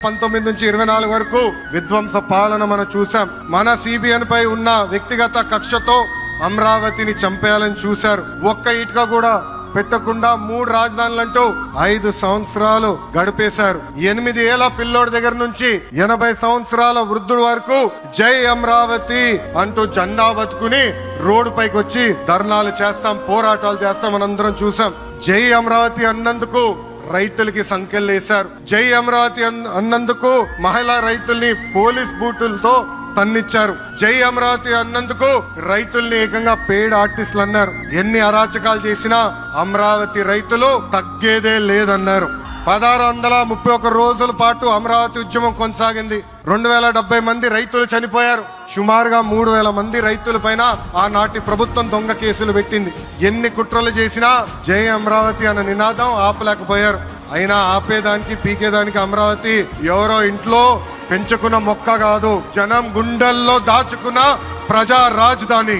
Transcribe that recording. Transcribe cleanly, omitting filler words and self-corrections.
19 నుంచి 24 వరకు విధ్వంస పాలన మనం చూసాం. మన సిబిఎన్ పై ఉన్న వ్యక్తిగత కక్షతో అమరావతిని చంపేయాలని చూశారు. ఒక్క ఇటుక కూడా పెట్టకుండా 3 రాజధానులంటూ 5 సంవత్సరాలు గడిపేశారు. 8 ఏళ్ల పిల్లోడి దగ్గర నుంచి 80 సంవత్సరాల వృద్ధుడు వరకు జై అమరావతి అంటూ జెండా బతుకుని రోడ్డు పైకి వచ్చి ధర్నాలు చేస్తాం, పోరాటాలు చేస్తాం మనందరం చూసాం. జై అమరావతి అన్నందుకు రైతులకి సంఖ్యలేశారు. జై అమరావతి అన్నందుకు మహిళా రైతుల్ని పోలీస్ బూటులతో తన్నిచ్చారు. జై అమరావతి అన్నందుకు రైతుల్ని ఏకంగా పెయిడ్ ఆర్టిస్టులు అన్నారు. ఎన్ని అరాచకాలు చేసినా అమరావతి రైతులు తగ్గేదే లేదన్నారు. 1631 రోజుల పాటు అమరావతి ఉద్యమం కొనసాగింది. 2070 మంది రైతులు చనిపోయారు. సుమారుగా 3000 మంది రైతుల పైన ఆనాటి ప్రభుత్వం దొంగ కేసులు పెట్టింది. ఎన్ని కుట్రలు చేసినా జై అమరావతి అన్న నినాదం ఆపలేకపోయారు. అయినా ఆపేదానికి పీకేదానికి అమరావతి ఎవరో ఇంట్లో పెంచుకున్న మొక్క కాదు, జనం గుండెల్లో దాచుకున్న ప్రజా రాజధాని.